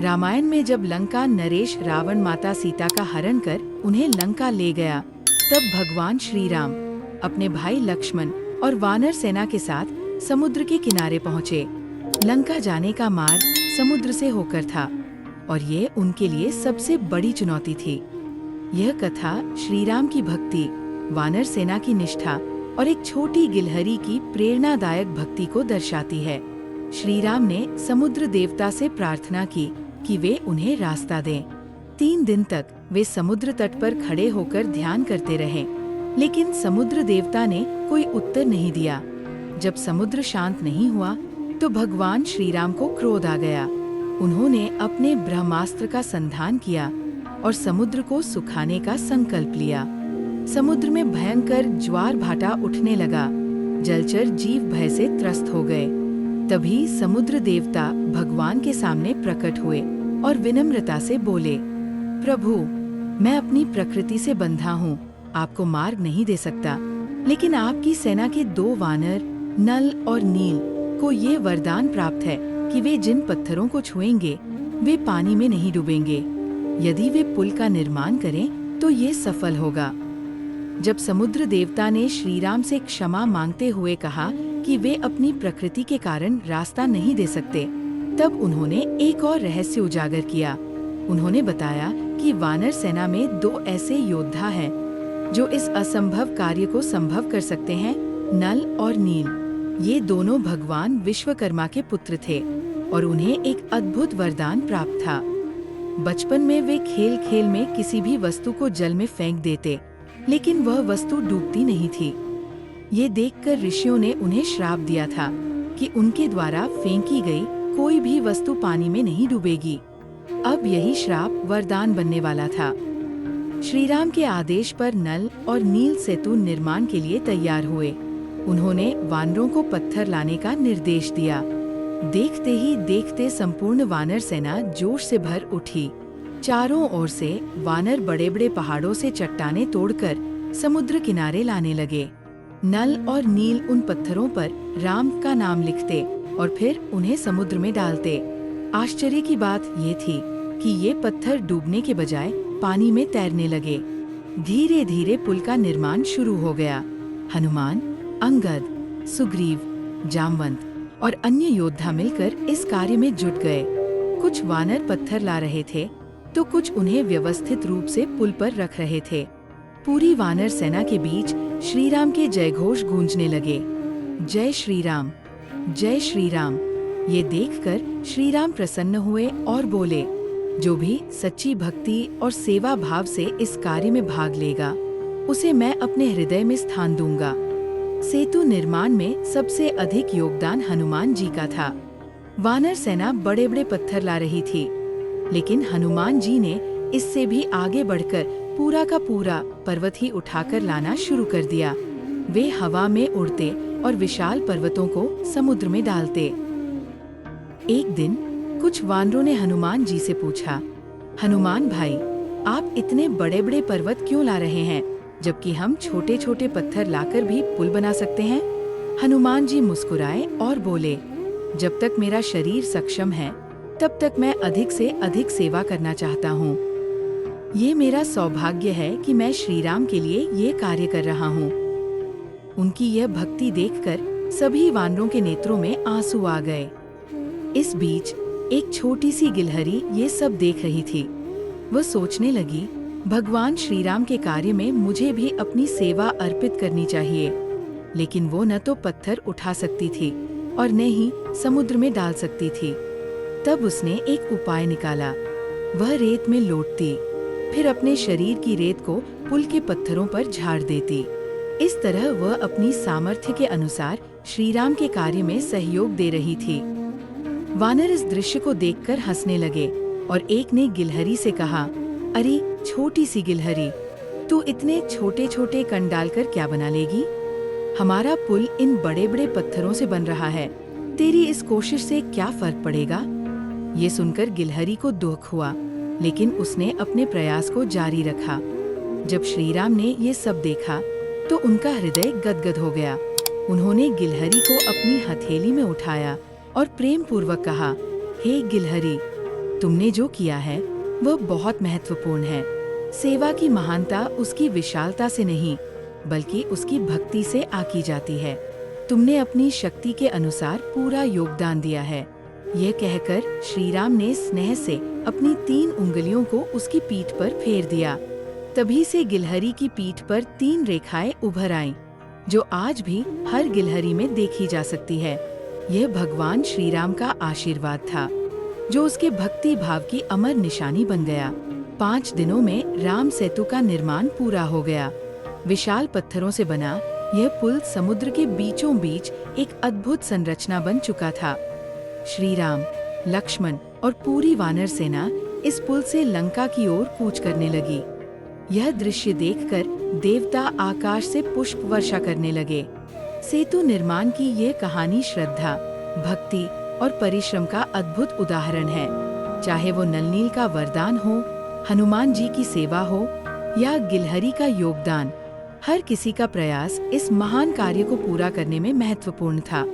रामायण में जब लंका नरेश रावण माता सीता का हरण कर उन्हें लंका ले गया, तब भगवान श्री राम अपने भाई लक्ष्मण और वानर सेना के साथ समुद्र के किनारे पहुँचे। लंका जाने का मार्ग समुद्र से होकर था और ये उनके लिए सबसे बड़ी चुनौती थी। यह कथा श्री राम की भक्ति, वानर सेना की निष्ठा और एक छोटी गिलहरी की प्रेरणादायक भक्ति को दर्शाती है। श्री राम ने समुद्र देवता से प्रार्थना की कि वे उन्हें रास्ता दें। 3 दिन तक वे समुद्र तट पर खड़े होकर ध्यान करते रहे, लेकिन समुद्र देवता ने कोई उत्तर नहीं दिया। जब समुद्र शांत नहीं हुआ तो भगवान श्री राम को क्रोध आ गया। उन्होंने अपने ब्रह्मास्त्र का संधान किया और समुद्र को सुखाने का संकल्प लिया। समुद्र में भयंकर ज्वार भाटा उठने लगा। जलचर जीव भय से त्रस्त हो गए। तभी समुद्र देवता भगवान के सामने प्रकट हुए और विनम्रता से बोले, प्रभु, मैं अपनी प्रकृति से बंधा हूँ, आपको मार्ग नहीं दे सकता, लेकिन आपकी सेना के 2 वानर नल और नील को ये वरदान प्राप्त है कि वे जिन पत्थरों को छुएंगे वे पानी में नहीं डूबेंगे। यदि वे पुल का निर्माण करें तो ये सफल होगा। जब समुद्र देवता ने श्री राम से क्षमा मांगते हुए कहा कि वे अपनी प्रकृति के कारण रास्ता नहीं दे सकते, तब उन्होंने एक और रहस्य उजागर किया। उन्होंने बताया कि वानर सेना में 2 ऐसे योद्धा हैं जो इस असंभव कार्य को संभव कर सकते हैं, नल और नील। ये दोनों भगवान विश्वकर्मा के पुत्र थे और उन्हें एक अद्भुत वरदान प्राप्त था। बचपन में वे खेल खेल में किसी भी वस्तु को जल में फेंक देते, लेकिन वह वस्तु डूबती नहीं थी। ये देखकर ऋषियों ने उन्हें श्राप दिया था कि उनके द्वारा फेंकी गई कोई भी वस्तु पानी में नहीं डूबेगी। अब यही श्राप वरदान बनने वाला था। श्री राम के आदेश पर नल और नील सेतु निर्माण के लिए तैयार हुए। उन्होंने वानरों को पत्थर लाने का निर्देश दिया। देखते ही देखते संपूर्ण वानर सेना जोश से भर उठी। चारों ओर से वानर बड़े बड़े पहाड़ों से चट्टानें तोड़कर समुद्र किनारे लाने लगे। नल और नील उन पत्थरों पर राम का नाम लिखते और फिर उन्हें समुद्र में डालते। आश्चर्य की बात ये थी कि ये पत्थर डूबने के बजाय पानी में तैरने लगे। धीरे धीरे पुल का निर्माण शुरू हो गया। हनुमान, अंगद, सुग्रीव, जामवंत और अन्य योद्धा मिलकर इस कार्य में जुट गए। कुछ वानर पत्थर ला रहे थे तो कुछ उन्हें व्यवस्थित रूप से पुल पर रख रहे थे। पूरी वानर सेना के बीच श्री राम के जयघोष गूंजने लगे। जय श्री राम, जय श्री राम। ये देखकर श्री राम प्रसन्न हुए और बोले, जो भी सच्ची भक्ति और सेवा भाव से इस कार्य में भाग लेगा, उसे मैं अपने हृदय में स्थान दूंगा। सेतु निर्माण में सबसे अधिक योगदान हनुमान जी का था। वानर सेना बड़े बड़े पत्थर ला रही थी, लेकिन हनुमान जी ने इससे भी आगे बढ़कर पूरा का पूरा पर्वत ही उठाकर लाना शुरू कर दिया। वे हवा में उड़ते और विशाल पर्वतों को समुद्र में डालते। एक दिन कुछ वानरों ने हनुमान जी से पूछा, हनुमान भाई, आप इतने बड़े बड़े पर्वत क्यों ला रहे हैं, जबकि हम छोटे छोटे पत्थर लाकर भी पुल बना सकते हैं? हनुमान जी मुस्कुराए और बोले, जब तक मेरा शरीर सक्षम है तब तक मैं अधिक से अधिक सेवा करना चाहता हूँ। ये मेरा सौभाग्य है कि मैं श्री राम के लिए ये कार्य कर रहा हूँ। उनकी यह भक्ति देखकर सभी वानरों के नेत्रों में आंसू आ गए। इस बीच एक छोटी सी गिलहरी ये सब देख रही थी। वह सोचने लगी, भगवान श्री राम के कार्य में मुझे भी अपनी सेवा अर्पित करनी चाहिए। लेकिन वो न तो पत्थर उठा सकती थी और न ही समुद्र में डाल सकती थी। तब उसने एक उपाय निकाला। वह रेत में लौटती, फिर अपने शरीर की रेत को पुल के पत्थरों पर झाड़ देती। इस तरह वह अपनी सामर्थ्य के अनुसार श्री राम के कार्य में सहयोग दे रही थी। वानर इस दृश्य को देखकर हंसने लगे और एक ने गिलहरी से कहा, अरे छोटी सी गिलहरी, तू इतने छोटे छोटे कण डालकर क्या बना लेगी? हमारा पुल इन बड़े बड़े पत्थरों से बन रहा है, तेरी इस कोशिश से क्या फर्क पड़ेगा? ये सुनकर गिलहरी को दुख हुआ, लेकिन उसने अपने प्रयास को जारी रखा। जब श्री राम ने ये सब देखा तो उनका हृदय गदगद हो गया। उन्होंने गिलहरी को अपनी हथेली में उठाया और प्रेम पूर्वक कहा, हे गिलहरी, तुमने जो किया है वह बहुत महत्वपूर्ण है। सेवा की महानता उसकी विशालता से नहीं, बल्कि उसकी भक्ति से आकी जाती है। तुमने अपनी शक्ति के अनुसार पूरा योगदान दिया है। यह कहकर श्री राम ने स्नेह से अपनी 3 उंगलियों को उसकी पीठ पर फेर दिया। तभी से गिलहरी की पीठ पर 3 रेखाएं उभर आईं, जो आज भी हर गिलहरी में देखी जा सकती है। यह भगवान श्री राम का आशीर्वाद था, जो उसके भक्ति भाव की अमर निशानी बन गया। 5 दिनों में राम सेतु का निर्माण पूरा हो गया। विशाल पत्थरों से बना यह पुल समुद्र के बीचों बीच एक अद्भुत संरचना बन चुका था। श्री राम, लक्ष्मण और पूरी वानर सेना इस पुल से लंका की ओर कूच करने लगी। यह दृश्य देखकर देवता आकाश से पुष्प वर्षा करने लगे। सेतु निर्माण की ये कहानी श्रद्धा, भक्ति और परिश्रम का अद्भुत उदाहरण है। चाहे वो नलनील का वरदान हो, हनुमान जी की सेवा हो या गिलहरी का योगदान, हर किसी का प्रयास इस महान कार्य को पूरा करने में महत्वपूर्ण था।